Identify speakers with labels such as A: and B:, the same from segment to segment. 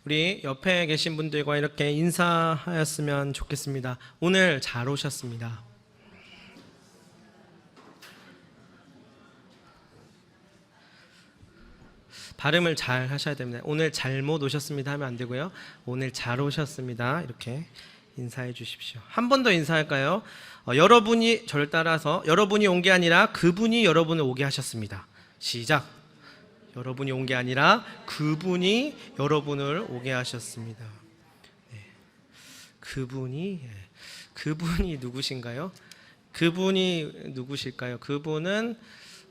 A: 우리 옆에 계신 분들과 이렇게 인사하였으면 좋겠습니다. 오늘 잘 오셨습니다. 발음을 잘 하셔야 됩니다. 오늘 잘못 오셨습니다 하면 안 되고요. 오늘 잘 오셨습니다. 이렇게 인사해 주십시오. 한 번 더 인사할까요? 여러분이 저를 따라서 여러분이 온 게 아니라 그분이 여러분을 오게 하셨습니다. 시작. 여러분이 온 게 아니라 그분이 여러분을 오게 하셨습니다. 네. 그분이 누구신가요? 그분이 누구실까요? 그분은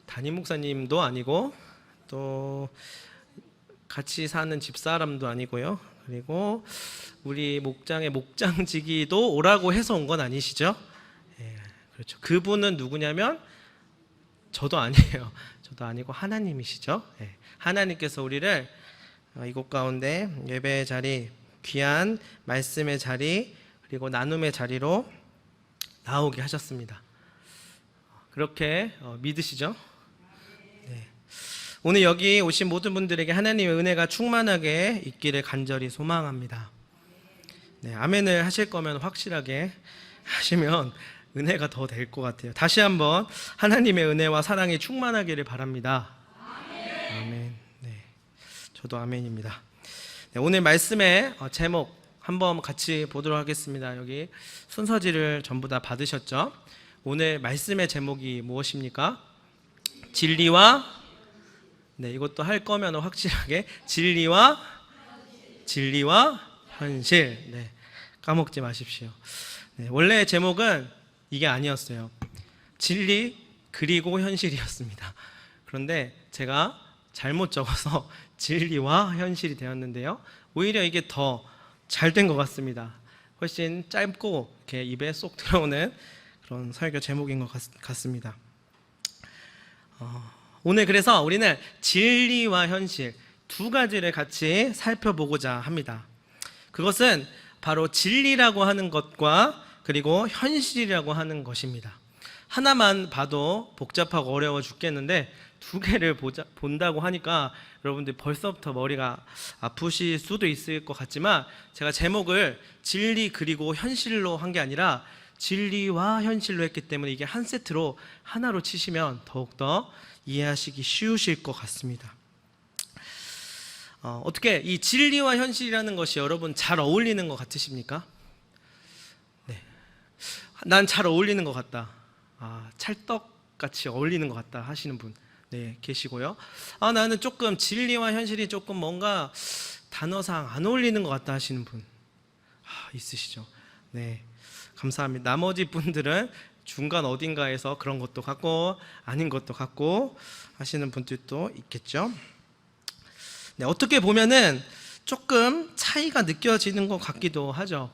A: 담임 목사님도 아니고 또 같이 사는 집사람도 아니고요. 그리고 우리 목장의 목장지기도 오라고 해서 온 건 아니시죠? 예, 그렇죠. 그분은 누구냐면 저도 아니에요. 저도 아니고 하나님이시죠. 예, 하나님께서 우리를 이곳 가운데 예배의 자리, 귀한 말씀의 자리, 그리고 나눔의 자리로 나오게 하셨습니다. 그렇게 믿으시죠? 네. 오늘 여기 오신 모든 분들에게 하나님의 은혜가 충만하게 있기를 간절히 소망합니다. 네, 아멘을 하실 거면 확실하게 하시면 은혜가 더 될 것 같아요. 다시 한번 하나님의 은혜와 사랑이 충만하기를 바랍니다. 아멘. 네, 저도 아멘입니다. 네, 오늘 말씀의 제목 한번 같이 보도록 하겠습니다. 여기 순서지를 전부 다 받으셨죠? 오늘 말씀의 제목이 무엇입니까? 진리와 네, 이것도 할 거면 확실하게 진리와 현실. 네, 까먹지 마십시오. 네, 원래 제목은 이게 아니었어요. 진리 그리고 현실이었습니다. 그런데 제가 잘못 적어서 진리와 현실이 되었는데요. 오히려 이게 더 잘 된 것 같습니다. 훨씬 짧고 이렇게 입에 쏙 들어오는 그런 설교 제목인 것 같습니다. 오늘 그래서 우리는 진리와 현실 두 가지를 같이 살펴보고자 합니다. 그것은 바로 진리라고 하는 것과 그리고 현실이라고 하는 것입니다. 하나만 봐도 복잡하고 어려워 죽겠는데 두 개를 본다고 하니까 여러분들 벌써부터 머리가 아프실 수도 있을 것 같지만 제가 제목을 진리 그리고 현실로 한 게 아니라 진리와 현실로 했기 때문에 이게 한 세트로 하나로 치시면 더욱더 이해하시기 쉬우실 것 같습니다. 어떻게 이 진리와 현실이라는 것이 여러분 잘 어울리는 것 같으십니까? 네, 난 잘 어울리는 것 같다. 찰떡같이 어울리는 것 같다 하시는 분 네, 계시고요. 나는 조금 진리와 현실이 조금 뭔가 단어상 안 어울리는 것 같다 하시는 분 있으시죠? 네, 감사합니다. 나머지 분들은 중간 어딘가에서 그런 것도 같고 아닌 것도 같고 하시는 분들도 있겠죠. 네, 어떻게 보면은 조금 차이가 느껴지는 것 같기도 하죠.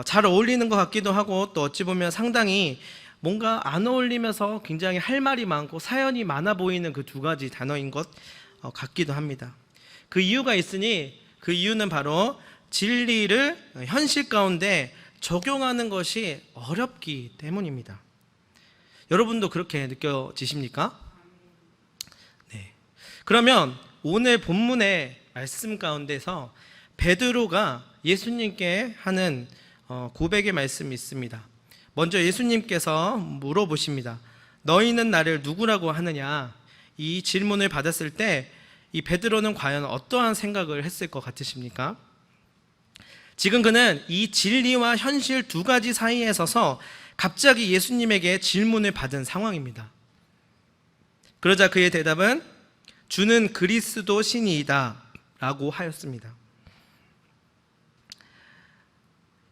A: 잘 어울리는 것 같기도 하고 또 어찌 보면 상당히 뭔가 안 어울리면서 굉장히 할 말이 많고 사연이 많아 보이는 그 두 가지 단어인 것 같기도 합니다. 그 이유가 있으니 그 이유는 바로 진리를 현실 가운데 적용하는 것이 어렵기 때문입니다. 여러분도 그렇게 느껴지십니까? 네. 그러면 오늘 본문의 말씀 가운데서 베드로가 예수님께 하는 고백의 말씀이 있습니다. 먼저 예수님께서 물어보십니다. 너희는 나를 누구라고 하느냐? 이 질문을 받았을 때 이 베드로는 과연 어떠한 생각을 했을 것 같으십니까? 지금 그는 이 진리와 현실 두 가지 사이에 서서 갑자기 예수님에게 질문을 받은 상황입니다. 그러자 그의 대답은 주는 그리스도 신이이다 라고 하였습니다.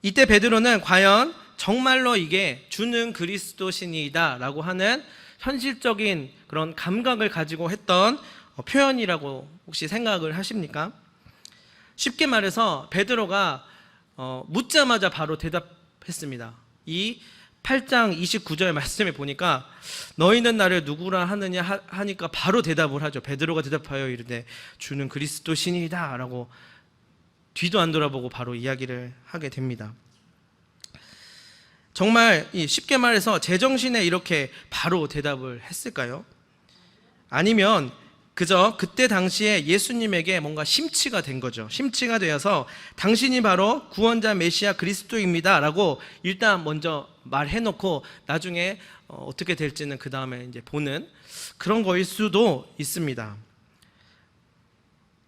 A: 이때 베드로는 과연 정말로 이게 주는 그리스도 신이이다 라고 하는 현실적인 그런 감각을 가지고 했던 표현이라고 혹시 생각을 하십니까? 쉽게 말해서 베드로가 묻자마자 바로 대답했습니다. 이 8장 29절 말씀에 보니까 너희는 나를 누구라 하느냐 하니까 바로 대답을 하죠. 베드로가 대답하여 이르되 주는 그리스도 신이다 라고 뒤도 안 돌아보고 바로 이야기를 하게 됩니다. 정말 쉽게 말해서 제정신에 이렇게 바로 대답을 했을까요? 아니면 그저 그때 당시에 예수님에게 뭔가 심취가 된 거죠. 심취가 되어서 당신이 바로 구원자 메시아 그리스도입니다 라고 일단 먼저 말해놓고 나중에 어떻게 될지는 그 다음에 이제 보는 그런 거일 수도 있습니다.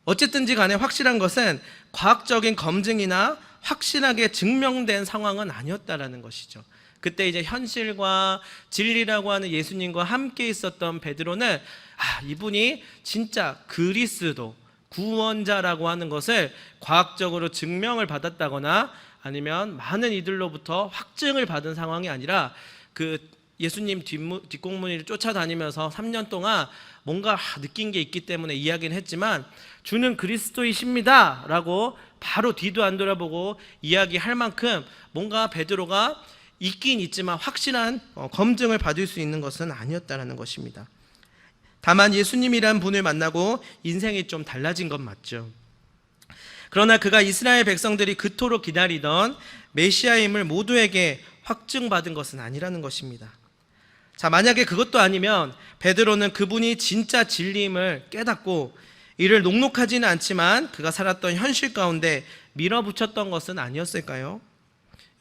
A: 어쨌든지 간에 확실한 것은 과학적인 검증이나 확실하게 증명된 상황은 아니었다라는 것이죠. 그때 이제 현실과 진리라고 하는 예수님과 함께 있었던 베드로는 이분이 진짜 그리스도 구원자라고 하는 것을 과학적으로 증명을 받았다거나 아니면 많은 이들로부터 확증을 받은 상황이 아니라 그 예수님 뒷공문을 쫓아다니면서 3년 동안 뭔가 느낀 게 있기 때문에 이야기는 했지만 주는 그리스도이십니다 라고 바로 뒤도 안 돌아보고 이야기할 만큼 뭔가 베드로가 있긴 있지만 확실한 검증을 받을 수 있는 것은 아니었다는 것입니다. 다만 예수님이란 분을 만나고 인생이 좀 달라진 건 맞죠. 그러나 그가 이스라엘 백성들이 그토록 기다리던 메시아임을 모두에게 확증받은 것은 아니라는 것입니다. 자, 만약에 그것도 아니면 베드로는 그분이 진짜 진리임을 깨닫고 이를 녹록하지는 않지만 그가 살았던 현실 가운데 밀어붙였던 것은 아니었을까요?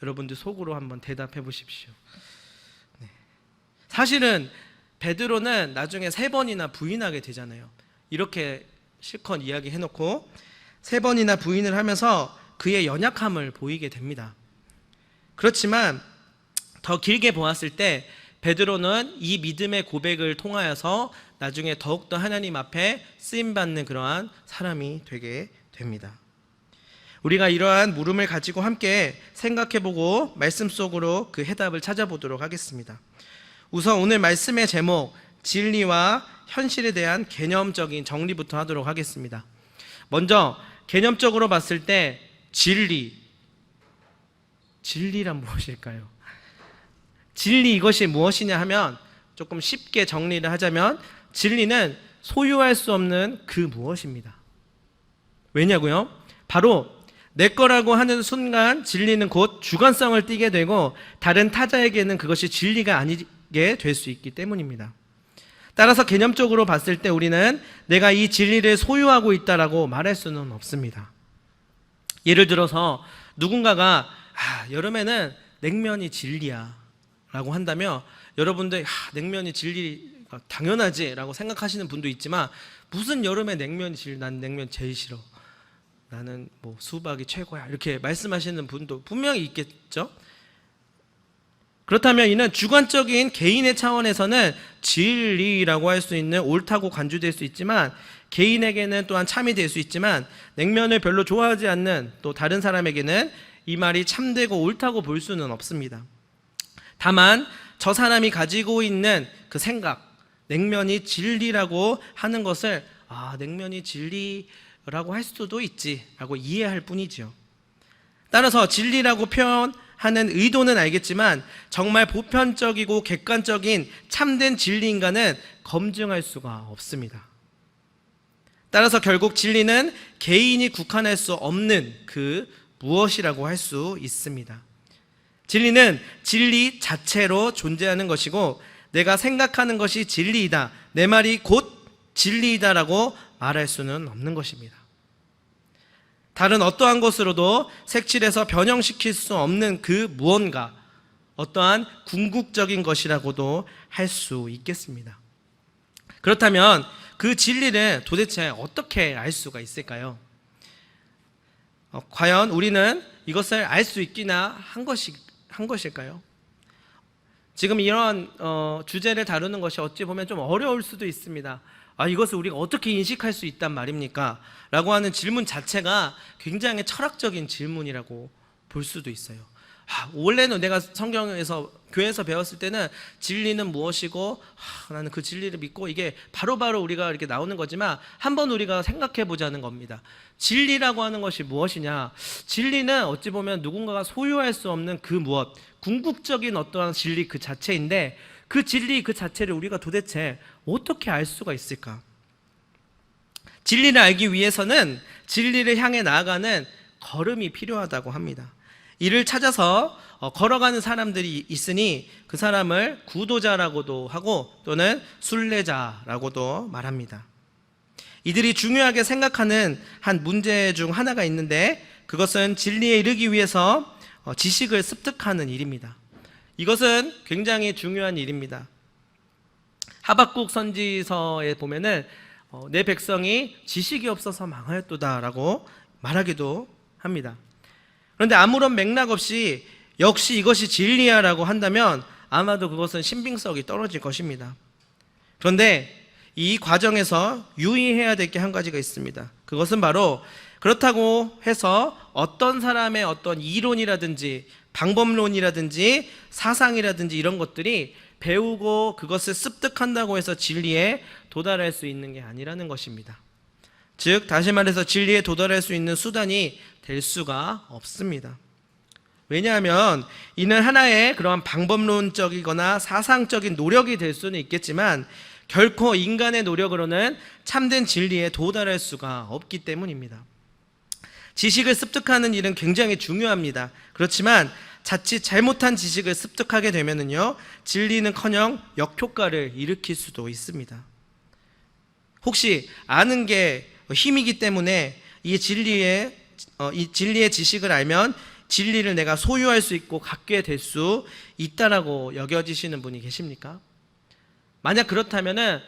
A: 여러분들 속으로 한번 대답해 보십시오. 네. 사실은 베드로는 나중에 3번이나 부인하게 되잖아요. 이렇게 실컷 이야기해놓고 3번이나 부인을 하면서 그의 연약함을 보이게 됩니다. 그렇지만 더 길게 보았을 때 베드로는 이 믿음의 고백을 통하여서 나중에 더욱더 하나님 앞에 쓰임받는 그러한 사람이 되게 됩니다. 우리가 이러한 물음을 가지고 함께 생각해보고 말씀 속으로 그 해답을 찾아보도록 하겠습니다. 우선 오늘 말씀의 제목 진리와 현실에 대한 개념적인 정리부터 하도록 하겠습니다. 먼저 개념적으로 봤을 때 진리란 무엇일까요? 진리 이것이 무엇이냐 하면 조금 쉽게 정리를 하자면 진리는 소유할 수 없는 그 무엇입니다. 왜냐고요? 바로 내 거라고 하는 순간 진리는 곧 주관성을 띠게 되고 다른 타자에게는 그것이 진리가 아니게 될 수 있기 때문입니다. 따라서 개념적으로 봤을 때 우리는 내가 이 진리를 소유하고 있다라고 말할 수는 없습니다. 예를 들어서 누군가가 여름에는 냉면이 진리야 라고 한다면 여러분들 냉면이 진리가 당연하지 라고 생각하시는 분도 있지만 무슨 여름에 냉면이 진리, 난 냉면 제일 싫어, 나는 뭐 수박이 최고야 이렇게 말씀하시는 분도 분명히 있겠죠. 그렇다면 이는 주관적인 개인의 차원에서는 진리라고 할 수 있는 옳다고 간주될 수 있지만 개인에게는 또한 참이 될 수 있지만 냉면을 별로 좋아하지 않는 또 다른 사람에게는 이 말이 참되고 옳다고 볼 수는 없습니다. 다만 저 사람이 가지고 있는 그 생각, 냉면이 진리라고 하는 것을 냉면이 진리라고 할 수도 있지라고 이해할 뿐이지요. 따라서 진리라고 표현하는 의도는 알겠지만 정말 보편적이고 객관적인 참된 진리인가는 검증할 수가 없습니다. 따라서 결국 진리는 개인이 국한할 수 없는 그 무엇이라고 할 수 있습니다. 진리는 진리 자체로 존재하는 것이고 내가 생각하는 것이 진리이다, 내 말이 곧 진리이다라고 말할 수는 없는 것입니다. 다른 어떠한 것으로도 색칠해서 변형시킬 수 없는 그 무언가, 어떠한 궁극적인 것이라고도 할 수 있겠습니다. 그렇다면 그 진리를 도대체 어떻게 알 수가 있을까요? 과연 우리는 이것을 알 수 있기나 한 것일까요? 지금 이런 주제를 다루는 것이 어찌 보면 좀 어려울 수도 있습니다. 이것을 우리가 어떻게 인식할 수 있단 말입니까? 라고 하는 질문 자체가 굉장히 철학적인 질문이라고 볼 수도 있어요. 원래는 내가 성경에서 교회에서 배웠을 때는 진리는 무엇이고 나는 그 진리를 믿고 이게 바로바로 우리가 이렇게 나오는 거지만 한번 우리가 생각해 보자는 겁니다. 진리라고 하는 것이 무엇이냐? 진리는 어찌 보면 누군가가 소유할 수 없는 그 무엇, 궁극적인 어떠한 진리 그 자체인데 그 진리 그 자체를 우리가 도대체 어떻게 알 수가 있을까? 진리를 알기 위해서는 진리를 향해 나아가는 걸음이 필요하다고 합니다. 이를 찾아서 걸어가는 사람들이 있으니 그 사람을 구도자라고도 하고 또는 순례자라고도 말합니다. 이들이 중요하게 생각하는 한 문제 중 하나가 있는데, 그것은 진리에 이르기 위해서 지식을 습득하는 일입니다. 이것은 굉장히 중요한 일입니다. 하박국 선지서에 보면은 내 백성이 지식이 없어서 망하였도다라고 말하기도 합니다. 그런데 아무런 맥락 없이 역시 이것이 진리야라고 한다면 아마도 그것은 신빙성이 떨어질 것입니다. 그런데 이 과정에서 유의해야 될 게 한 가지가 있습니다. 그것은 바로 그렇다고 해서 어떤 사람의 어떤 이론이라든지 방법론이라든지 사상이라든지 이런 것들이 배우고 그것을 습득한다고 해서 진리에 도달할 수 있는 게 아니라는 것입니다. 즉 다시 말해서 진리에 도달할 수 있는 수단이 될 수가 없습니다. 왜냐하면 이는 하나의 그러한 방법론적이거나 사상적인 노력이 될 수는 있겠지만 결코 인간의 노력으로는 참된 진리에 도달할 수가 없기 때문입니다. 지식을 습득하는 일은 굉장히 중요합니다. 그렇지만 자칫 잘못한 지식을 습득하게 되면은요, 진리는커녕 역효과를 일으킬 수도 있습니다. 혹시 아는 게 힘이기 때문에 이 진리의 지식을 알면 진리를 내가 소유할 수 있고 갖게 될 수 있다라고 여겨지시는 분이 계십니까? 만약 그렇다면은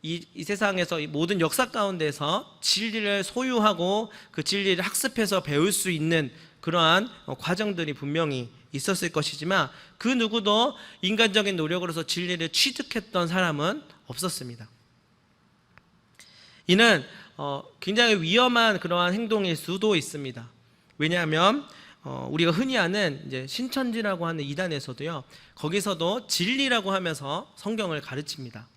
A: 이 세상에서 이 모든 역사 가운데서 진리를 소유하고 그 진리를 학습해서 배울 수 있는 그러한 과정들이 분명히 있었을 것이지만 그 누구도 인간적인 노력으로서 진리를 취득했던 사람은 없었습니다. 이는 굉장히 위험한 그러한 행동일 수도 있습니다. 왜냐하면 우리가 흔히 아는 이제 신천지라고 하는 이단에서도요, 거기서도 진리라고 하면서 성경을 가르칩니다.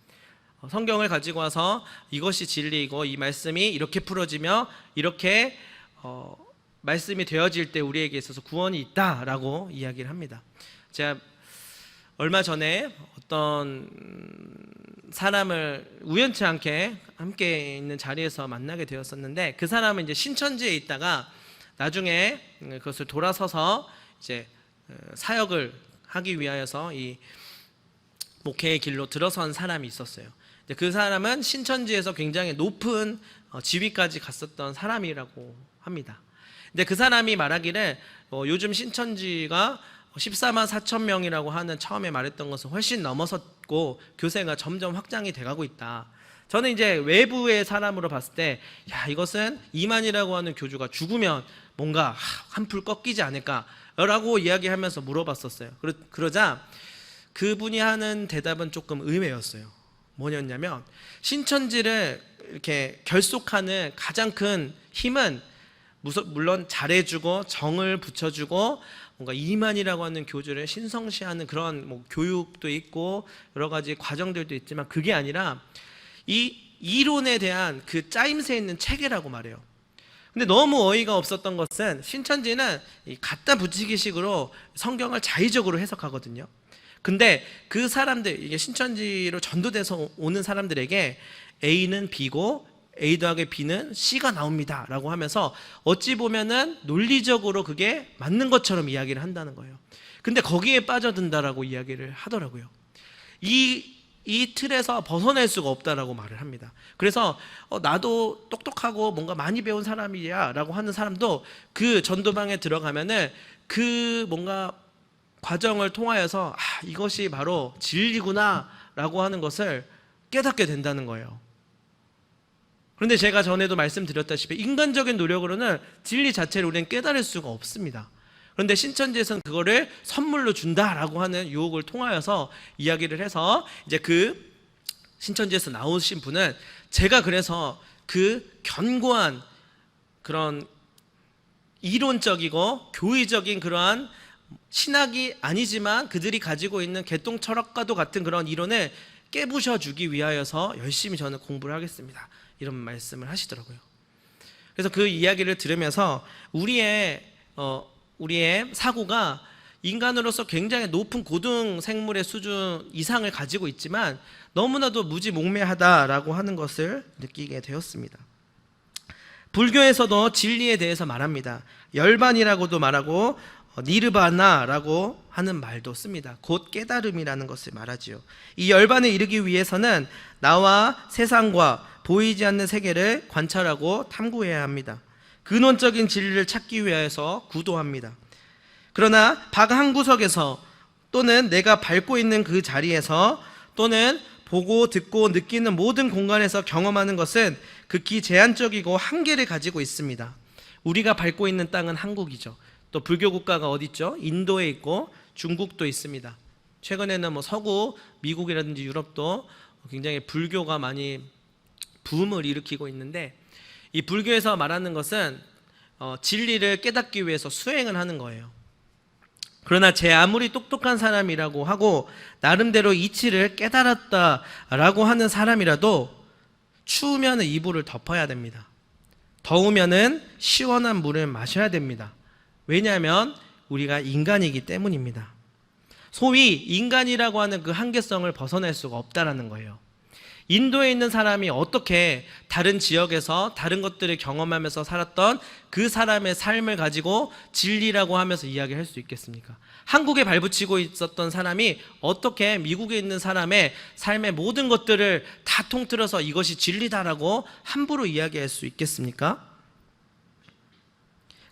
A: 성경을 가지고 와서 이것이 진리이고 이 말씀이 이렇게 풀어지며 이렇게 말씀이 되어질 때 우리에게 있어서 구원이 있다라고 이야기를 합니다. 제가 얼마 전에 어떤 사람을 우연치 않게 함께 있는 자리에서 만나게 되었었는데, 그 사람은 이제 신천지에 있다가 나중에 그것을 돌아서서 이제 사역을 하기 위하여서 이 목회의 길로 들어선 사람이 있었어요. 그 사람은 신천지에서 굉장히 높은 지위까지 갔었던 사람이라고 합니다. 근데 그 사람이 말하기를 요즘 신천지가 14만 4천 명이라고 하는 처음에 말했던 것은 훨씬 넘어섰고 교세가 점점 확장이 돼가고 있다. 저는 이제 외부의 사람으로 봤을 때 이것은 이만이라고 하는 교주가 죽으면 뭔가 한풀 꺾이지 않을까라고 이야기하면서 물어봤었어요. 그러자 그분이 하는 대답은 조금 의외였어요. 뭐였냐면 신천지를 이렇게 결속하는 가장 큰 힘은 물론 잘해주고 정을 붙여주고 뭔가 이만이라고 하는 교주를 신성시하는 그런 교육도 있고 여러 가지 과정들도 있지만 그게 아니라 이 이론에 대한 그 짜임새 있는 체계라고 말해요. 근데 너무 어이가 없었던 것은 신천지는 갖다 붙이기식으로 성경을 자의적으로 해석하거든요. 근데 그 사람들, 이게 신천지로 전도돼서 오는 사람들에게 A는 B고 A 더하기 B는 C가 나옵니다 라고 하면서 어찌 보면은 논리적으로 그게 맞는 것처럼 이야기를 한다는 거예요. 근데 거기에 빠져든다라고 이야기를 하더라고요. 이 틀에서 벗어날 수가 없다라고 말을 합니다. 그래서 나도 똑똑하고 뭔가 많이 배운 사람이야 라고 하는 사람도 그 전도방에 들어가면은 그 뭔가 과정을 통하여서 이것이 바로 진리구나 라고 하는 것을 깨닫게 된다는 거예요. 그런데 제가 전에도 말씀드렸다시피 인간적인 노력으로는 진리 자체를 우리는 깨달을 수가 없습니다. 그런데 신천지에서는 그거를 선물로 준다라고 하는 유혹을 통하여서 이야기를 해서 이제 그 신천지에서 나오신 분은 제가 그래서 그 견고한 그런 이론적이고 교의적인 그러한 신학이 아니지만 그들이 가지고 있는 개똥 철학과도 같은 그런 이론을 깨부셔 주기 위하여서 열심히 저는 공부를 하겠습니다. 이런 말씀을 하시더라고요. 그래서 그 이야기를 들으면서 우리의 사고가 인간으로서 굉장히 높은 고등 생물의 수준 이상을 가지고 있지만 너무나도 무지몽매하다라고 하는 것을 느끼게 되었습니다. 불교에서도 진리에 대해서 말합니다. 열반이라고도 말하고 니르바나라고 하는 말도 씁니다. 곧 깨달음이라는 것을 말하지요. 이 열반에 이르기 위해서는 나와 세상과 보이지 않는 세계를 관찰하고 탐구해야 합니다. 근원적인 진리를 찾기 위해서 구도합니다. 그러나 방 한 구석에서 또는 내가 밟고 있는 그 자리에서 또는 보고 듣고 느끼는 모든 공간에서 경험하는 것은 극히 제한적이고 한계를 가지고 있습니다. 우리가 밟고 있는 땅은 한국이죠. 또 불교 국가가 어디 있죠? 인도에 있고 중국도 있습니다. 최근에는 서구 미국이라든지 유럽도 굉장히 불교가 많이 붐을 일으키고 있는데, 이 불교에서 말하는 것은 진리를 깨닫기 위해서 수행을 하는 거예요. 그러나 제 아무리 똑똑한 사람이라고 하고 나름대로 이치를 깨달았다라고 하는 사람이라도 추우면 이불을 덮어야 됩니다. 더우면 시원한 물을 마셔야 됩니다. 왜냐하면 우리가 인간이기 때문입니다. 소위 인간이라고 하는 그 한계성을 벗어날 수가 없다라는 거예요. 인도에 있는 사람이 어떻게 다른 지역에서 다른 것들을 경험하면서 살았던 그 사람의 삶을 가지고 진리라고 하면서 이야기할 수 있겠습니까? 한국에 발붙이고 있었던 사람이 어떻게 미국에 있는 사람의 삶의 모든 것들을 다 통틀어서 이것이 진리다라고 함부로 이야기할 수 있겠습니까?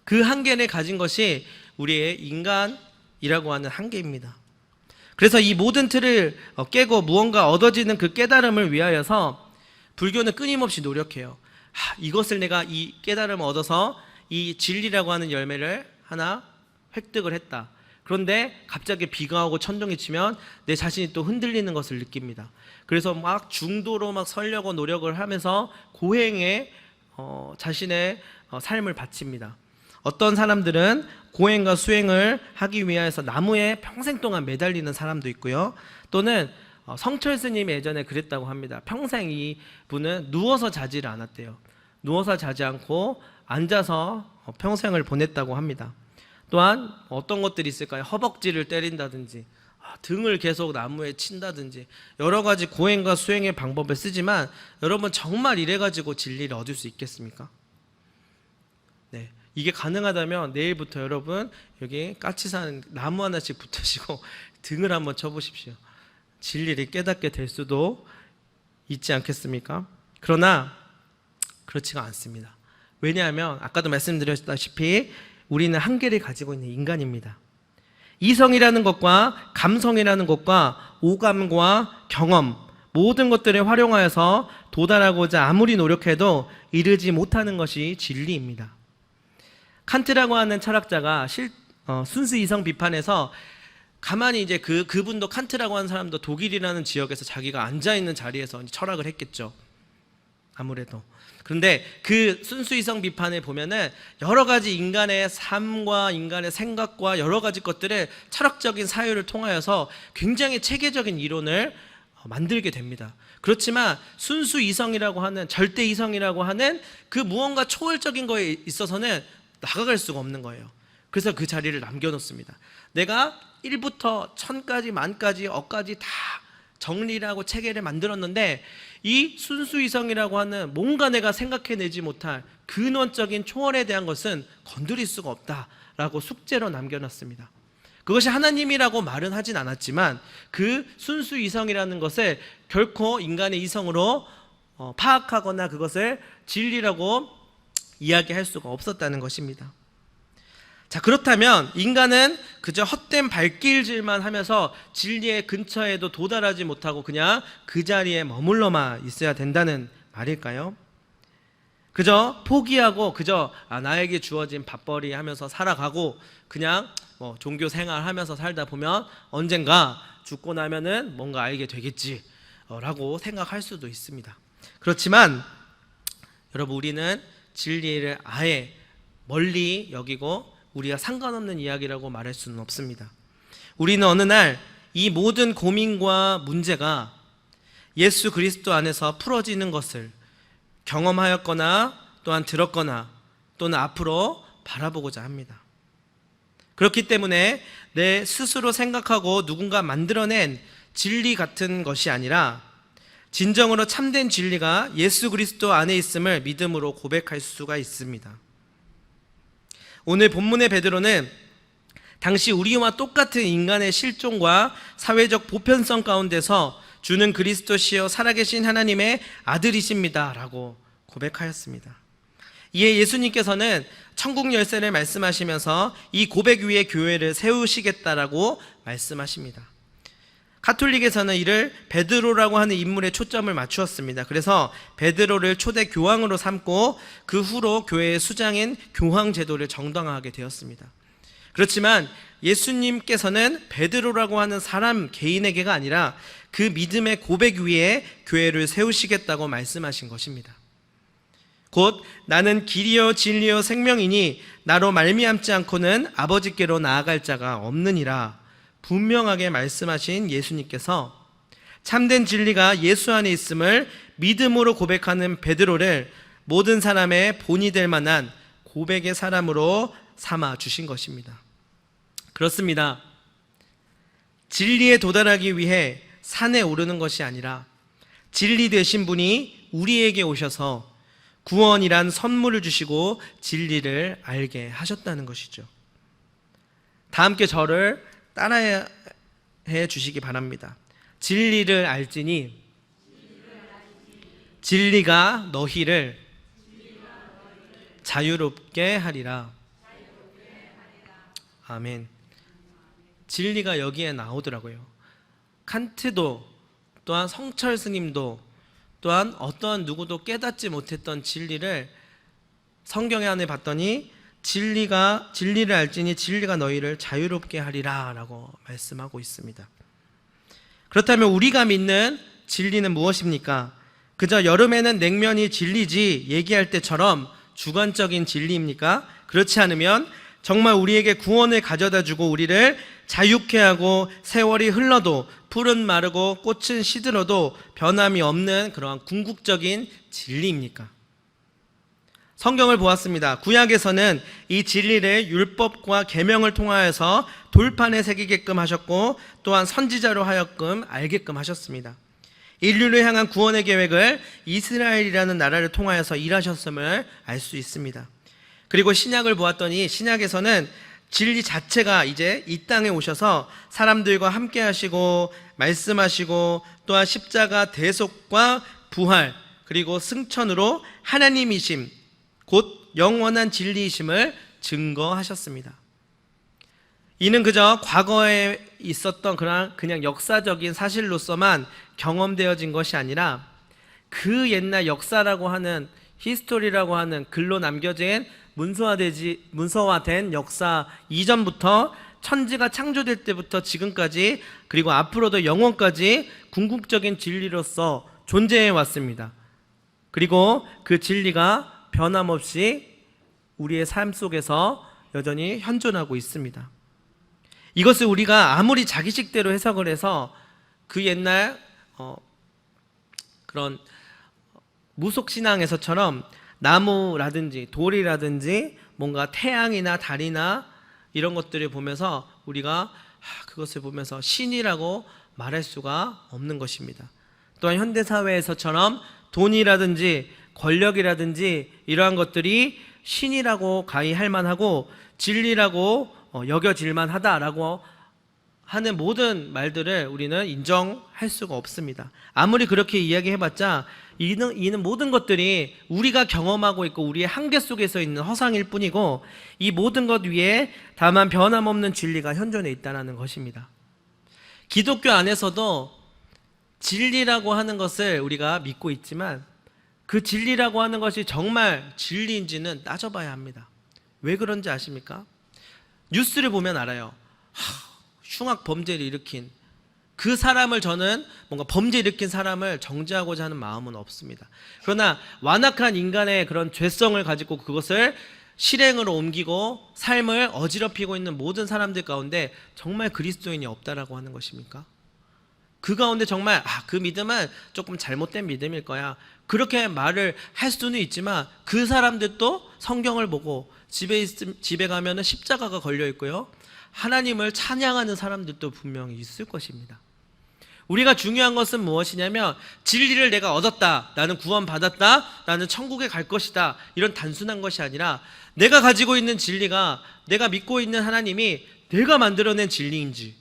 A: 그 한계를 가진 것이 우리의 인간이라고 하는 한계입니다. 그래서 이 모든 틀을 깨고 무언가 얻어지는 그 깨달음을 위하여서 불교는 끊임없이 노력해요. 이것을 내가 이 깨달음을 얻어서 이 진리라고 하는 열매를 하나 획득을 했다. 그런데 갑자기 비가 오고 천둥이 치면 내 자신이 또 흔들리는 것을 느낍니다. 그래서 막 중도로 막 서려고 노력을 하면서 고행에 자신의 삶을 바칩니다. 어떤 사람들은 고행과 수행을 하기 위해서 나무에 평생 동안 매달리는 사람도 있고요. 또는 성철 스님이 예전에 그랬다고 합니다. 평생 이 분은 누워서 자지를 않았대요. 누워서 자지 않고 앉아서 평생을 보냈다고 합니다. 또한 어떤 것들이 있을까요? 허벅지를 때린다든지 등을 계속 나무에 친다든지 여러 가지 고행과 수행의 방법을 쓰지만 여러분 정말 이래가지고 진리를 얻을 수 있겠습니까? 네. 이게 가능하다면 내일부터 여러분 여기 까치산 나무 하나씩 붙으시고 등을 한번 쳐보십시오. 진리를 깨닫게 될 수도 있지 않겠습니까? 그러나 그렇지가 않습니다. 왜냐하면 아까도 말씀드렸다시피 우리는 한계를 가지고 있는 인간입니다. 이성이라는 것과 감성이라는 것과 오감과 경험 모든 것들을 활용하여서 도달하고자 아무리 노력해도 이르지 못하는 것이 진리입니다. 칸트라고 하는 철학자가 순수 이성 비판에서 가만히 이제 그분도 칸트라고 하는 사람도 독일이라는 지역에서 자기가 앉아 있는 자리에서 철학을 했겠죠. 아무래도. 그런데 그 순수 이성 비판에 보면은 여러 가지 인간의 삶과 인간의 생각과 여러 가지 것들을 철학적인 사유를 통하여서 굉장히 체계적인 이론을 만들게 됩니다. 그렇지만 순수 이성이라고 하는 절대 이성이라고 하는 그 무언가 초월적인 거에 있어서는 나가갈 수가 없는 거예요. 그래서 그 자리를 남겨놓습니다. 내가 1부터 1000까지 만까지 억까지 다 정리를 하고 체계를 만들었는데 이 순수이성이라고 하는 뭔가 내가 생각해내지 못할 근원적인 초월에 대한 것은 건드릴 수가 없다라고 숙제로 남겨놨습니다. 그것이 하나님이라고 말은 하진 않았지만 그 순수이성이라는 것을 결코 인간의 이성으로 파악하거나 그것을 진리라고 이야기할 수가 없었다는 것입니다. 자, 그렇다면 인간은 그저 헛된 발길질만 하면서 진리의 근처에도 도달하지 못하고 그냥 그 자리에 머물러만 있어야 된다는 말일까요? 그저 포기하고 그저 나에게 주어진 밥벌이 하면서 살아가고 그냥 종교 생활하면서 살다 보면 언젠가 죽고 나면은 뭔가 알게 되겠지 라고 생각할 수도 있습니다. 그렇지만 여러분, 우리는 진리를 아예 멀리 여기고 우리가 상관없는 이야기라고 말할 수는 없습니다. 우리는 어느 날 이 모든 고민과 문제가 예수 그리스도 안에서 풀어지는 것을 경험하였거나 또한 들었거나 또는 앞으로 바라보고자 합니다. 그렇기 때문에 내 스스로 생각하고 누군가 만들어낸 진리 같은 것이 아니라 진정으로 참된 진리가 예수 그리스도 안에 있음을 믿음으로 고백할 수가 있습니다. 오늘 본문의 베드로는 당시 우리와 똑같은 인간의 실존과 사회적 보편성 가운데서 주는 그리스도시요 살아계신 하나님의 아들이십니다 라고 고백하였습니다. 이에 예수님께서는 천국 열쇠를 말씀하시면서 이 고백 위에 교회를 세우시겠다라고 말씀하십니다. 가톨릭에서는 이를 베드로라고 하는 인물에 초점을 맞추었습니다. 그래서 베드로를 초대 교황으로 삼고 그 후로 교회의 수장인 교황 제도를 정당화하게 되었습니다. 그렇지만 예수님께서는 베드로라고 하는 사람 개인에게가 아니라 그 믿음의 고백 위에 교회를 세우시겠다고 말씀하신 것입니다. 곧 나는 길이요 진리요 생명이니 나로 말미암지 않고는 아버지께로 나아갈 자가 없느니라 분명하게 말씀하신 예수님께서 참된 진리가 예수 안에 있음을 믿음으로 고백하는 베드로를 모든 사람의 본이 될 만한 고백의 사람으로 삼아 주신 것입니다. 그렇습니다. 진리에 도달하기 위해 산에 오르는 것이 아니라 진리 되신 분이 우리에게 오셔서 구원이란 선물을 주시고 진리를 알게 하셨다는 것이죠. 다 함께 저를 따라해 주시기 바랍니다. 진리를 알지니 진리가 너희를 자유롭게 하리라. 아멘. 진리가 여기에 나오더라고요. 칸트도 또한 성철 스님도 또한 어떠한 누구도 깨닫지 못했던 진리를 성경에 안에 봤더니 진리를 알지니 진리가 너희를 자유롭게 하리라 라고 말씀하고 있습니다. 그렇다면 우리가 믿는 진리는 무엇입니까? 그저 여름에는 냉면이 진리지 얘기할 때처럼 주관적인 진리입니까? 그렇지 않으면 정말 우리에게 구원을 가져다 주고 우리를 자유케 하고 세월이 흘러도 풀은 마르고 꽃은 시들어도 변함이 없는 그러한 궁극적인 진리입니까? 성경을 보았습니다. 구약에서는 이 진리를 율법과 계명을 통하여서 돌판에 새기게끔 하셨고 또한 선지자로 하여금 알게끔 하셨습니다. 인류를 향한 구원의 계획을 이스라엘이라는 나라를 통하여서 일하셨음을 알 수 있습니다. 그리고 신약을 보았더니 신약에서는 진리 자체가 이제 이 땅에 오셔서 사람들과 함께 하시고 말씀하시고 또한 십자가 대속과 부활 그리고 승천으로 하나님이심 곧 영원한 진리이심을 증거하셨습니다. 이는 그저 과거에 있었던 그냥 역사적인 사실로서만 경험되어진 것이 아니라 그 옛날 역사라고 하는 히스토리라고 하는 글로 남겨진 문서화된 역사 이전부터 천지가 창조될 때부터 지금까지 그리고 앞으로도 영원까지 궁극적인 진리로서 존재해 왔습니다. 그리고 그 진리가 변함없이 우리의 삶 속에서 여전히 현존하고 있습니다. 이것을 우리가 아무리 자기식대로 해석을 해서 그 옛날 그런 무속신앙에서처럼 나무라든지 돌이라든지 뭔가 태양이나 달이나 이런 것들을 보면서 우리가 그것을 보면서 신이라고 말할 수가 없는 것입니다. 또한 현대사회에서처럼 돈이라든지 권력이라든지 이러한 것들이 신이라고 가히 할 만하고 진리라고 여겨질 만하다라고 하는 모든 말들을 우리는 인정할 수가 없습니다. 아무리 그렇게 이야기해봤자 이는 모든 것들이 우리가 경험하고 있고 우리의 한계 속에서 있는 허상일 뿐이고 이 모든 것 위에 다만 변함없는 진리가 현존해 있다는 것입니다. 기독교 안에서도 진리라고 하는 것을 우리가 믿고 있지만 그 진리라고 하는 것이 정말 진리인지는 따져봐야 합니다. 왜 그런지 아십니까? 뉴스를 보면 알아요. 흉악 범죄를 일으킨 그 사람을 저는 뭔가 범죄 일으킨 사람을 정죄하고자 하는 마음은 없습니다. 그러나 완악한 인간의 그런 죄성을 가지고 그것을 실행으로 옮기고 삶을 어지럽히고 있는 모든 사람들 가운데 정말 그리스도인이 없다라고 하는 것입니까? 그 가운데 정말 그 믿음은 조금 잘못된 믿음일 거야 그렇게 말을 할 수는 있지만 그 사람들도 성경을 보고 집에 가면은 십자가가 걸려 있고요 하나님을 찬양하는 사람들도 분명히 있을 것입니다. 우리가 중요한 것은 무엇이냐면 진리를 내가 얻었다, 나는 구원받았다, 나는 천국에 갈 것이다 이런 단순한 것이 아니라 내가 가지고 있는 진리가 내가 믿고 있는 하나님이 내가 만들어낸 진리인지,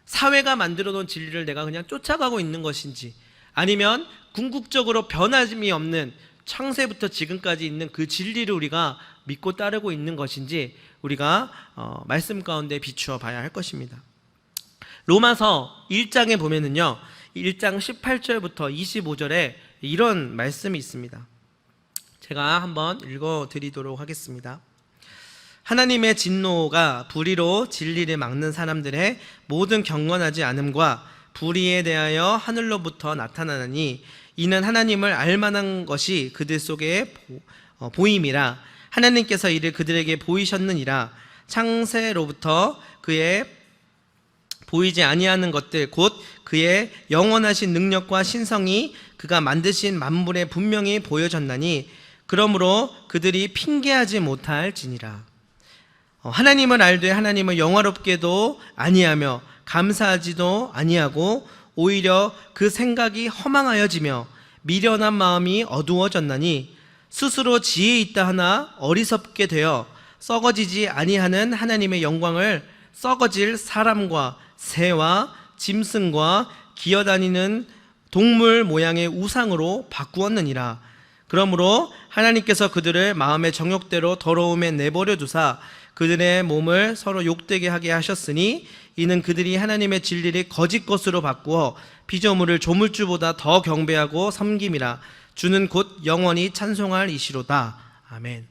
A: 사회가 만들어 놓은 진리를 내가 그냥 쫓아가고 있는 것인지, 아니면 궁극적으로 변함이 없는 창세부터 지금까지 있는 그 진리를 우리가 믿고 따르고 있는 것인지 우리가 말씀 가운데 비추어 봐야 할 것입니다. 로마서 1장에 보면은요, 1장 18절부터 25절에 이런 말씀이 있습니다. 제가 한번 읽어드리도록 하겠습니다. 하나님의 진노가 불의로 진리를 막는 사람들의 모든 경건하지 않음과 불의에 대하여 하늘로부터 나타나니 이는 하나님을 알만한 것이 그들 속에 보임이라. 하나님께서 이를 그들에게 보이셨느니라. 창세로부터 그의 보이지 아니하는 것들 곧 그의 영원하신 능력과 신성이 그가 만드신 만물에 분명히 보여졌나니 그러므로 그들이 핑계하지 못할지니라. 하나님을 알되 하나님을 영화롭게도 아니하며 감사하지도 아니하고 오히려 그 생각이 허망하여지며 미련한 마음이 어두워졌나니 스스로 지혜 있다 하나 어리석게 되어 썩어지지 아니하는 하나님의 영광을 썩어질 사람과 새와 짐승과 기어다니는 동물 모양의 우상으로 바꾸었느니라. 그러므로 하나님께서 그들을 마음의 정욕대로 더러움에 내버려 두사 그들의 몸을 서로 욕되게 하게 하셨으니 이는 그들이 하나님의 진리를 거짓 것으로 바꾸어 피조물을 조물주보다 더 경배하고 섬김이라. 주는 곧 영원히 찬송할 이시로다. 아멘.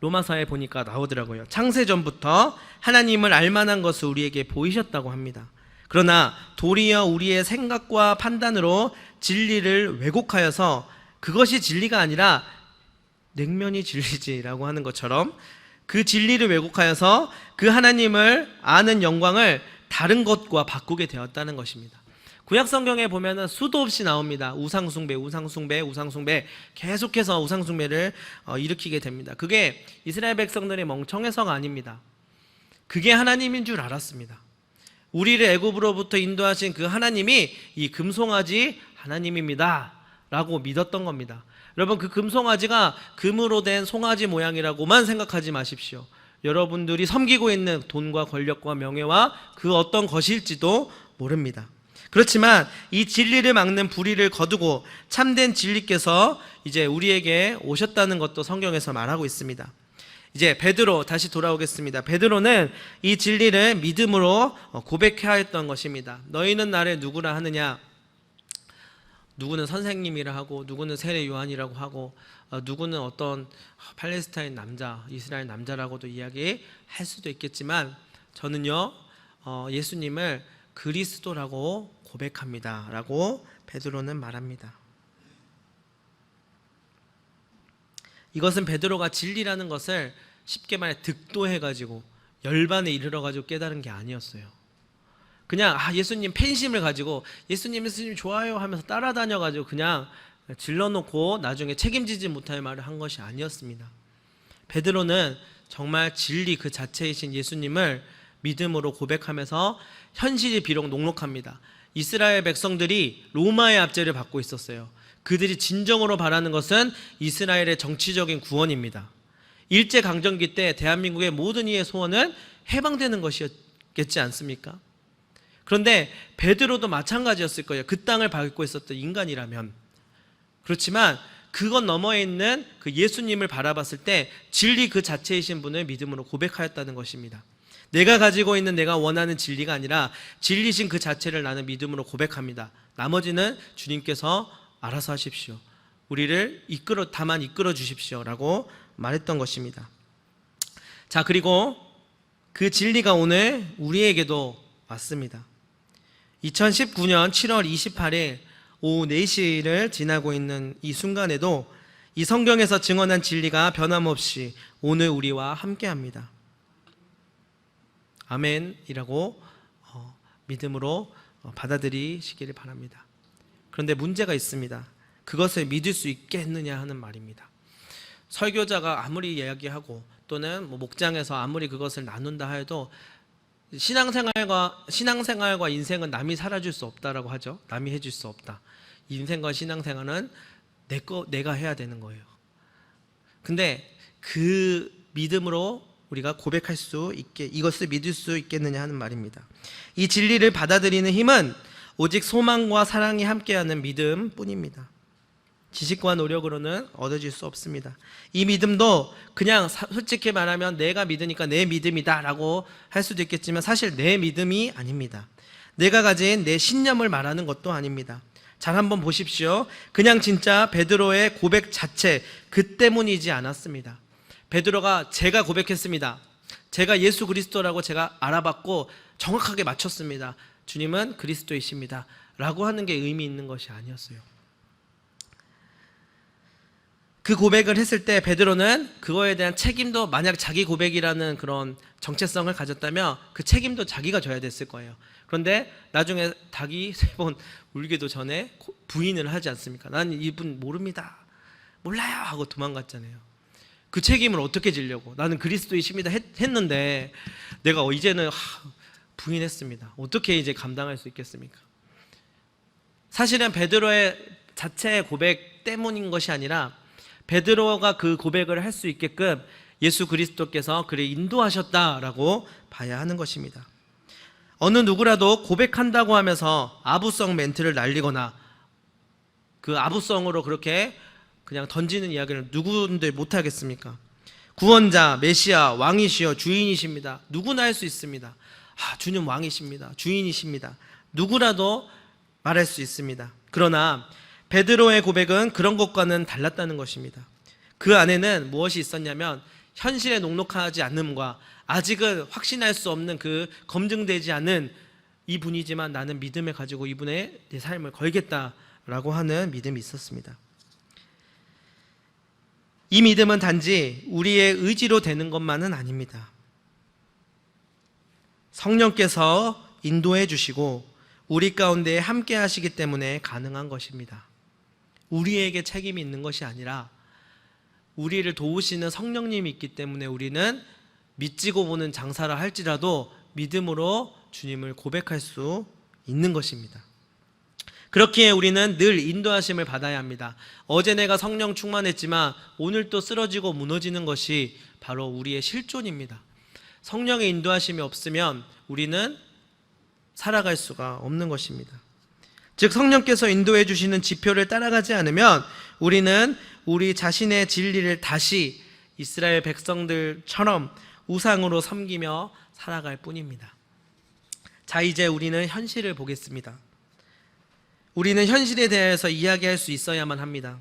A: 로마서에 보니까 나오더라고요. 창세전부터 하나님을 알만한 것을 우리에게 보이셨다고 합니다. 그러나 도리어 우리의 생각과 판단으로 진리를 왜곡하여서 그것이 진리가 아니라 냉면이 진리지라고 하는 것처럼 그 진리를 왜곡하여서 그 하나님을 아는 영광을 다른 것과 바꾸게 되었다는 것입니다. 구약 성경에 보면은 수도 없이 나옵니다. 우상숭배, 우상숭배, 우상숭배, 계속해서 우상숭배를 일으키게 됩니다. 그게 이스라엘 백성들이 멍청해서가 아닙니다. 그게 하나님인 줄 알았습니다. 우리를 애굽으로부터 인도하신 그 하나님이 이 금송아지 하나님입니다 라고 믿었던 겁니다. 여러분, 그 금송아지가 금으로 된 송아지 모양이라고만 생각하지 마십시오. 여러분들이 섬기고 있는 돈과 권력과 명예와 그 어떤 것일지도 모릅니다. 그렇지만 이 진리를 막는 불의를 거두고 참된 진리께서 이제 우리에게 오셨다는 것도 성경에서 말하고 있습니다. 이제 베드로 다시 돌아오겠습니다. 베드로는 이 진리를 믿음으로 고백해야 했던 것입니다. 너희는 나를 누구라 하느냐? 누구는 선생님이라 하고, 누구는 세례 요한이라고 하고, 누구는 어떤 팔레스타인 남자, 이스라엘 남자라고도 이야기할 수도 있겠지만 저는요 예수님을 그리스도라고 고백합니다 라고 베드로는 말합니다. 이것은 베드로가 진리라는 것을 쉽게 말해 득도해가지고 열반에 이르러가지고 깨달은 게 아니었어요. 그냥 예수님 팬심을 가지고 예수님 좋아요 하면서 따라다녀가지고 그냥 질러놓고 나중에 책임지지 못할 말을 한 것이 아니었습니다. 베드로는 정말 진리 그 자체이신 예수님을 믿음으로 고백하면서 현실이 비록 녹록합니다. 이스라엘 백성들이 로마의 압제를 받고 있었어요. 그들이 진정으로 바라는 것은 이스라엘의 정치적인 구원입니다. 일제강점기 때 대한민국의 모든 이의 소원은 해방되는 것이었겠지 않습니까? 그런데 베드로도 마찬가지였을 거예요. 그 땅을 밟고 있었던 인간이라면. 그렇지만 그것 너머에 있는 그 예수님을 바라봤을 때 진리 그 자체이신 분을 믿음으로 고백하였다는 것입니다. 내가 가지고 있는 내가 원하는 진리가 아니라 진리신 그 자체를 나는 믿음으로 고백합니다. 나머지는 주님께서 알아서 하십시오. 우리를 다만 이끌어 주십시오 라고 말했던 것입니다. 자, 그리고 그 진리가 오늘 우리에게도 왔습니다. 2019년 7월 28일 오후 4시를 지나고 있는 이 순간에도 이 성경에서 증언한 진리가 변함없이 오늘 우리와 함께합니다. 아멘이라고 믿음으로 받아들이시기를 바랍니다. 그런데 문제가 있습니다. 그것을 믿을 수 있겠느냐 하는 말입니다. 설교자가 아무리 이야기하고 또는 목장에서 아무리 그것을 나눈다 해도 신앙생활과 인생은 남이 살아줄 수 없다라고 하죠. 남이 해줄 수 없다. 인생과 신앙생활은 내가 해야 되는 거예요. 근데 그 믿음으로 우리가 고백할 수 있게, 이것을 믿을 수 있겠느냐 하는 말입니다. 이 진리를 받아들이는 힘은 오직 소망과 사랑이 함께하는 믿음 뿐입니다. 지식과 노력으로는 얻어질 수 없습니다. 이 믿음도 그냥 솔직히 말하면 내가 믿으니까 내 믿음이다 라고 할 수도 있겠지만 사실 내 믿음이 아닙니다. 내가 가진 내 신념을 말하는 것도 아닙니다. 잘 한번 보십시오. 그냥 진짜 베드로의 고백 자체 그 때문이지 않았습니다. 베드로가 제가 고백했습니다. 제가 예수 그리스도라고 제가 알아봤고 정확하게 맞췄습니다. 주님은 그리스도이십니다 라고 하는 게 의미 있는 것이 아니었어요. 그 고백을 했을 때 베드로는 그거에 대한 책임도, 만약 자기 고백이라는 그런 정체성을 가졌다면 그 책임도 자기가 져야 됐을 거예요. 그런데 나중에 닭이 3번 울기도 전에 부인을 하지 않습니까? 난 이분 모릅니다, 몰라요 하고 도망갔잖아요. 그 책임을 어떻게 지려고, 나는 그리스도이십니다 했는데 내가 이제는 부인했습니다. 어떻게 이제 감당할 수 있겠습니까? 사실은 베드로의 자체의 고백 때문인 것이 아니라 베드로가 그 고백을 할 수 있게끔 예수 그리스도께서 그를 인도하셨다라고 봐야 하는 것입니다. 어느 누구라도 고백한다고 하면서 아부성 멘트를 날리거나 그 아부성으로 그렇게 그냥 던지는 이야기를 누구들 못하겠습니까? 구원자, 메시아, 왕이시여 주인이십니다. 누구나 할 수 있습니다. 주님 왕이십니다, 주인이십니다. 누구라도 말할 수 있습니다. 그러나 베드로의 고백은 그런 것과는 달랐다는 것입니다. 그 안에는 무엇이 있었냐면 현실에 녹록하지 않음과 아직은 확신할 수 없는 그 검증되지 않은 이분이지만 나는 믿음을 가지고 이분의 내 삶을 걸겠다라고 하는 믿음이 있었습니다. 이 믿음은 단지 우리의 의지로 되는 것만은 아닙니다. 성령께서 인도해 주시고 우리 가운데 함께 하시기 때문에 가능한 것입니다. 우리에게 책임이 있는 것이 아니라 우리를 도우시는 성령님이 있기 때문에 우리는 믿지고 보는 장사를 할지라도 믿음으로 주님을 고백할 수 있는 것입니다. 그렇기에 우리는 늘 인도하심을 받아야 합니다. 어제 내가 성령 충만했지만 오늘 또 쓰러지고 무너지는 것이 바로 우리의 실존입니다. 성령의 인도하심이 없으면 우리는 살아갈 수가 없는 것입니다. 즉 성령께서 인도해 주시는 지표를 따라가지 않으면 우리는 우리 자신의 진리를 다시 이스라엘 백성들처럼 우상으로 섬기며 살아갈 뿐입니다. 자, 이제 우리는 현실을 보겠습니다. 우리는 현실에 대해서 이야기할 수 있어야만 합니다.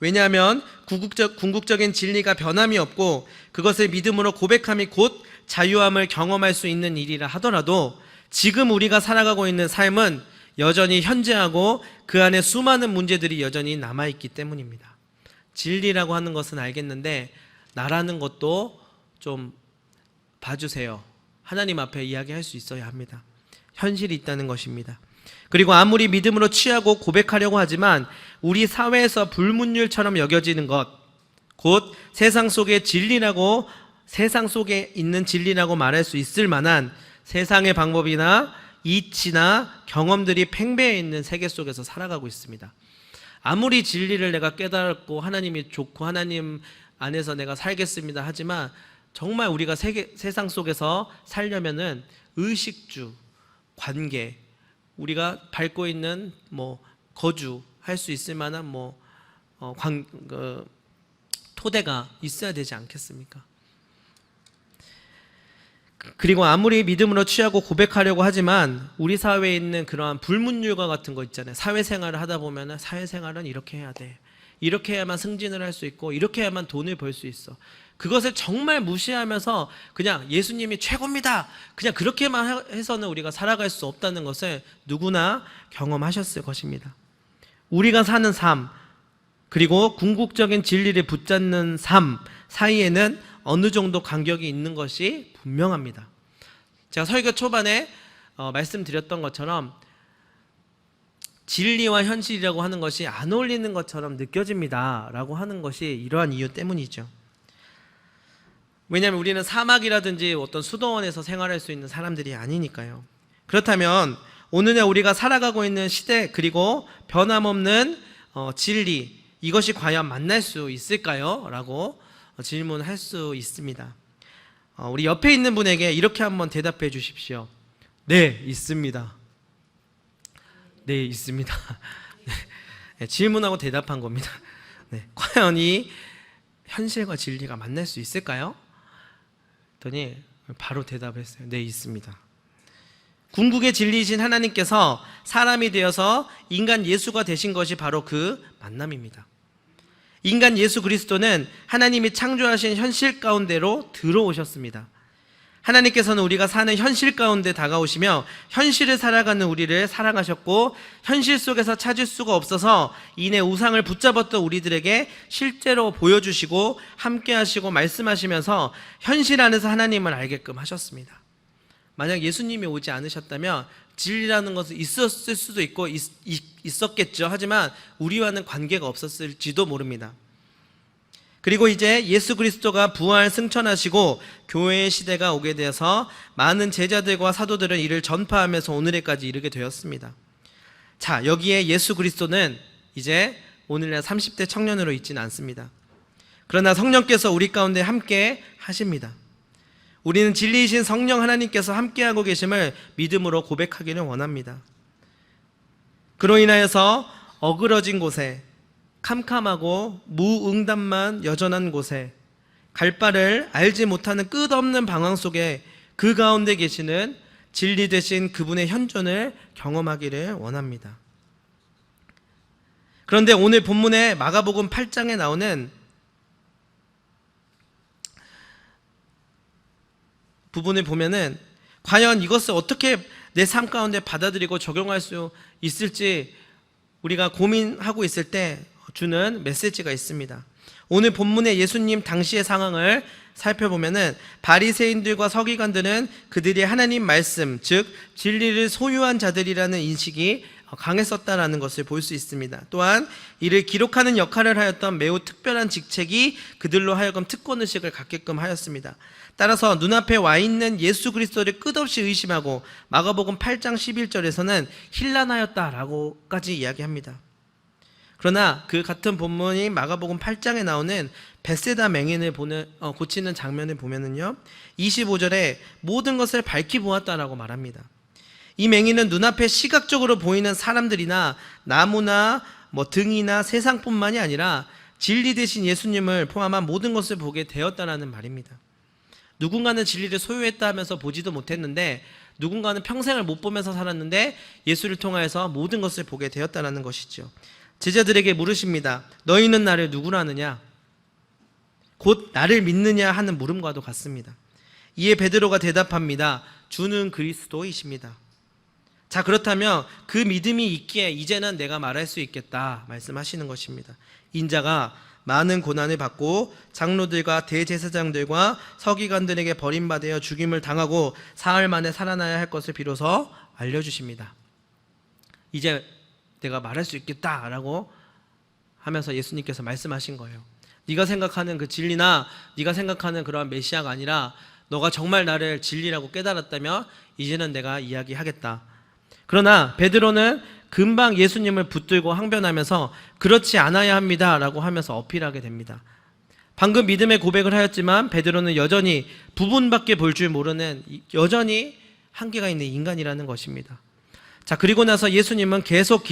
A: 왜냐하면 궁극적인 진리가 변함이 없고 그것을 믿음으로 고백함이 곧 자유함을 경험할 수 있는 일이라 하더라도 지금 우리가 살아가고 있는 삶은 여전히 현재하고 그 안에 수많은 문제들이 여전히 남아있기 때문입니다. 진리라고 하는 것은 알겠는데 나라는 것도 좀 봐주세요. 하나님 앞에 이야기할 수 있어야 합니다. 현실이 있다는 것입니다. 그리고 아무리 믿음으로 취하고 고백하려고 하지만 우리 사회에서 불문율처럼 여겨지는 것, 곧 세상 속의 진리라고, 세상 속에 있는 진리라고 말할 수 있을 만한 세상의 방법이나 이치나 경험들이 팽배해 있는 세계 속에서 살아가고 있습니다. 아무리 진리를 내가 깨달았고 하나님이 좋고 하나님 안에서 내가 살겠습니다 하지만 정말 우리가 세상 속에서 살려면은 의식주, 관계, 우리가 밟고 있는 거주할 수 있을 만한 토대가 있어야 되지 않겠습니까? 그리고 아무리 믿음으로 취하고 고백하려고 하지만 우리 사회에 있는 그러한 불문율과 같은 거 있잖아요. 사회생활을 하다 보면 사회생활은 이렇게 해야 돼, 이렇게 해야만 승진을 할 수 있고 이렇게 해야만 돈을 벌 수 있어. 그것을 정말 무시하면서 그냥 예수님이 최고입니다, 그냥 그렇게만 해서는 우리가 살아갈 수 없다는 것을 누구나 경험하셨을 것입니다. 우리가 사는 삶 그리고 궁극적인 진리를 붙잡는 삶 사이에는 어느 정도 간격이 있는 것이 분명합니다. 제가 설교 초반에 말씀드렸던 것처럼 진리와 현실이라고 하는 것이 안 어울리는 것처럼 느껴집니다 라고 하는 것이 이러한 이유 때문이죠. 왜냐하면 우리는 사막이라든지 어떤 수도원에서 생활할 수 있는 사람들이 아니니까요. 그렇다면 오늘날 우리가 살아가고 있는 시대 그리고 변함없는 진리, 이것이 과연 만날 수 있을까요? 라고 질문할 수 있습니다. 우리 옆에 있는 분에게 이렇게 한번 대답해 주십시오. 네, 있습니다. 네, 있습니다. 네, 질문하고 대답한 겁니다. 네, 과연 이 현실과 진리가 만날 수 있을까요? 그랬더니 바로 대답했어요. 네, 있습니다. 궁극의 진리이신 하나님께서 사람이 되어서 인간 예수가 되신 것이 바로 그 만남입니다. 인간 예수 그리스도는 하나님이 창조하신 현실 가운데로 들어오셨습니다. 하나님께서는 우리가 사는 현실 가운데 다가오시며 현실을 살아가는 우리를 사랑하셨고, 현실 속에서 찾을 수가 없어서 이내 우상을 붙잡았던 우리들에게 실제로 보여주시고 함께 하시고 말씀하시면서 현실 안에서 하나님을 알게끔 하셨습니다. 만약 예수님이 오지 않으셨다면 진리라는 것은 있었을 수도 있고 있었겠죠. 하지만 우리와는 관계가 없었을지도 모릅니다. 그리고 이제 예수 그리스도가 부활 승천하시고 교회의 시대가 오게 되어서 많은 제자들과 사도들은 이를 전파하면서 오늘에까지 이르게 되었습니다. 자, 여기에 예수 그리스도는 이제 오늘날 30대 청년으로 있지는 않습니다. 그러나 성령께서 우리 가운데 함께 하십니다. 우리는 진리이신 성령 하나님께서 함께하고 계심을 믿음으로 고백하기를 원합니다. 그로 인하여서 어그러진 곳에, 캄캄하고 무응답만 여전한 곳에, 갈 바를 알지 못하는 끝없는 방황 속에 그 가운데 계시는 진리 되신 그분의 현존을 경험하기를 원합니다. 그런데 오늘 본문의 마가복음 8장에 나오는 부분을 보면은 과연 이것을 어떻게 내 삶 가운데 받아들이고 적용할 수 있을지 우리가 고민하고 있을 때 주는 메시지가 있습니다. 오늘 본문의 예수님 당시의 상황을 살펴보면은 바리새인들과 서기관들은 그들이 하나님 말씀, 즉 진리를 소유한 자들이라는 인식이 강했었다라는 것을 볼 수 있습니다. 또한 이를 기록하는 역할을 하였던 매우 특별한 직책이 그들로 하여금 특권의식을 갖게끔 하였습니다. 따라서 눈앞에 와 있는 예수 그리스도를 끝없이 의심하고 마가복음 8장 11절에서는 혼란하였다라고까지 이야기합니다. 그러나 그 같은 본문이 마가복음 8장에 나오는 벳세다 맹인을 고치는 장면을 보면은요, 25절에 모든 것을 밝히 보았다라고 말합니다. 이 맹인은 눈앞에 시각적으로 보이는 사람들이나 나무나 등이나 세상뿐만이 아니라 진리 되신 예수님을 포함한 모든 것을 보게 되었다라는 말입니다. 누군가는 진리를 소유했다 하면서 보지도 못했는데, 누군가는 평생을 못 보면서 살았는데 예수를 통하여서 모든 것을 보게 되었다라는 것이죠. 제자들에게 물으십니다. 너희는 나를 누구라 하느냐? 곧 나를 믿느냐 하는 물음과도 같습니다. 이에 베드로가 대답합니다. 주는 그리스도이십니다. 자, 그렇다면 그 믿음이 있기에 이제는 내가 말할 수 있겠다 말씀하시는 것입니다. 인자가 많은 고난을 받고 장로들과 대제사장들과 서기관들에게 버림받아 죽임을 당하고 사흘 만에 살아나야 할 것을 비로소 알려주십니다. 이제 내가 말할 수 있겠다라고 하면서 예수님께서 말씀하신 거예요. 네가 생각하는 그 진리나 네가 생각하는 그러한 메시아가 아니라 너가 정말 나를 진리라고 깨달았다면 이제는 내가 이야기하겠다. 그러나 베드로는 금방 예수님을 붙들고 항변하면서 그렇지 않아야 합니다 라고 하면서 어필하게 됩니다. 방금 믿음의 고백을 하였지만 베드로는 여전히 부분밖에 볼 줄 모르는 여전히 한계가 있는 인간이라는 것입니다. 자, 그리고 나서 예수님은 계속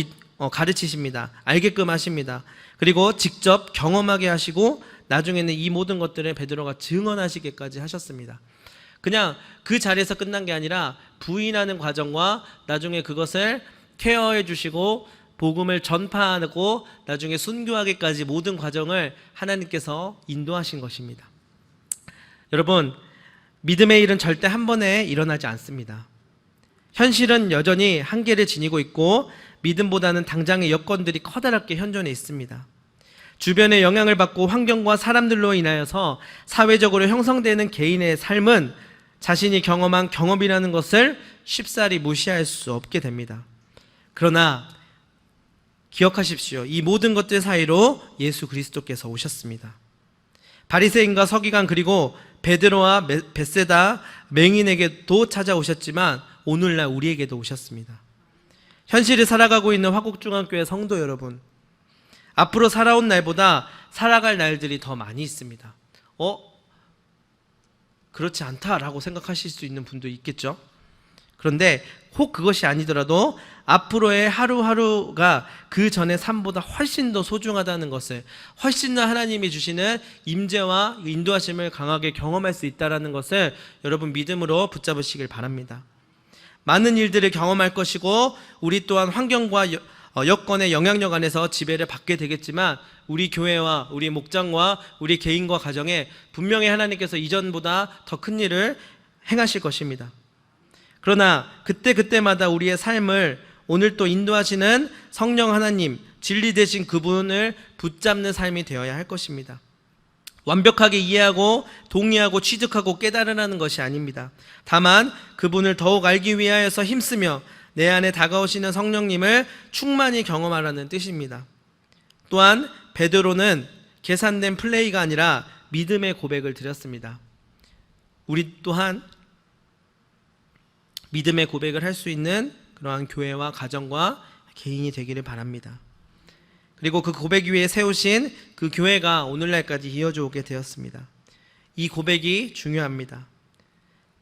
A: 가르치십니다. 알게끔 하십니다. 그리고 직접 경험하게 하시고 나중에는 이 모든 것들을 베드로가 증언하시게까지 하셨습니다. 그냥 그 자리에서 끝난 게 아니라 부인하는 과정과 나중에 그것을 케어해 주시고 복음을 전파하고 나중에 순교하기까지 모든 과정을 하나님께서 인도하신 것입니다. 여러분, 믿음의 일은 절대 한 번에 일어나지 않습니다. 현실은 여전히 한계를 지니고 있고 믿음보다는 당장의 여건들이 커다랗게 현존해 있습니다. 주변의 영향을 받고 환경과 사람들로 인하여서 사회적으로 형성되는 개인의 삶은 자신이 경험한 경험이라는 것을 쉽사리 무시할 수 없게 됩니다. 그러나 기억하십시오. 이 모든 것들 사이로 예수 그리스도께서 오셨습니다. 바리새인과 서기관 그리고 베드로와 벳세다 맹인에게도 찾아오셨지만 오늘날 우리에게도 오셨습니다. 현실을 살아가고 있는 화곡중앙교회 성도 여러분, 앞으로 살아온 날보다 살아갈 날들이 더 많이 있습니다. 그렇지 않다라고 생각하실 수 있는 분도 있겠죠. 그런데 혹 그것이 아니더라도 앞으로의 하루하루가 그 전의 삶보다 훨씬 더 소중하다는 것을, 훨씬 더 하나님이 주시는 임재와 인도하심을 강하게 경험할 수 있다는 것을 여러분 믿음으로 붙잡으시길 바랍니다. 많은 일들을 경험할 것이고 우리 또한 환경과 여건의 영향력 안에서 지배를 받게 되겠지만 우리 교회와 우리 목장과 우리 개인과 가정에 분명히 하나님께서 이전보다 더 큰 일을 행하실 것입니다. 그러나 그때그때마다 우리의 삶을 오늘 또 인도하시는 성령 하나님, 진리 되신 그분을 붙잡는 삶이 되어야 할 것입니다. 완벽하게 이해하고 동의하고 취득하고 깨달으라는 것이 아닙니다. 다만 그분을 더욱 알기 위하여서 힘쓰며 내 안에 다가오시는 성령님을 충만히 경험하라는 뜻입니다. 또한 베드로는 계산된 플레이가 아니라 믿음의 고백을 드렸습니다. 우리 또한 믿음의 고백을 할 수 있는 그러한 교회와 가정과 개인이 되기를 바랍니다. 그리고 그 고백 위에 세우신 그 교회가 오늘날까지 이어져 오게 되었습니다. 이 고백이 중요합니다.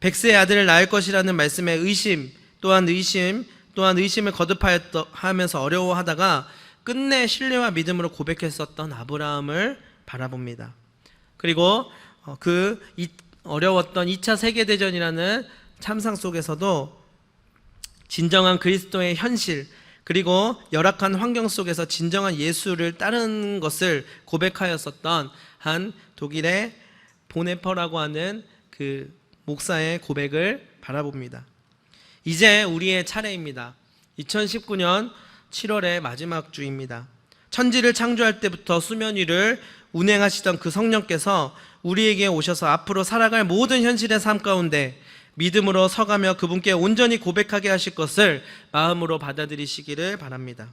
A: 백세의 아들을 낳을 것이라는 말씀에 의심 또한 의심을 거듭하면서 어려워하다가 끝내 신뢰와 믿음으로 고백했었던 아브라함을 바라봅니다. 그리고 그 어려웠던 2차 세계대전이라는 참상 속에서도 진정한 그리스도의 현실, 그리고 열악한 환경 속에서 진정한 예수를 따르는 것을 고백하였었던 한 독일의 보네퍼라고 하는 그 목사의 고백을 바라봅니다. 이제 우리의 차례입니다. 2019년 7월의 마지막 주입니다. 천지를 창조할 때부터 수면 위를 운행하시던 그 성령께서 우리에게 오셔서 앞으로 살아갈 모든 현실의 삶 가운데 믿음으로 서가며 그분께 온전히 고백하게 하실 것을 마음으로 받아들이시기를 바랍니다.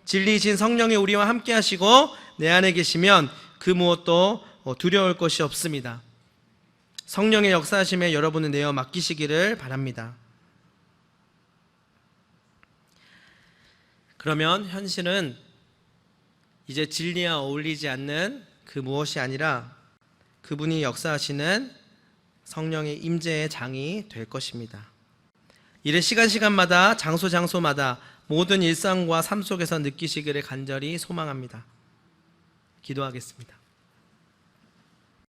A: 진리이신 성령이 우리와 함께 하시고 내 안에 계시면 그 무엇도 두려울 것이 없습니다. 성령의 역사하심에 여러분은 내어 맡기시기를 바랍니다. 그러면 현실은 이제 진리와 어울리지 않는 그 무엇이 아니라 그분이 역사하시는 성령의 임재의 장이 될 것입니다. 이를 시간마다 장소마다 모든 일상과 삶 속에서 느끼시기를 간절히 소망합니다. 기도하겠습니다.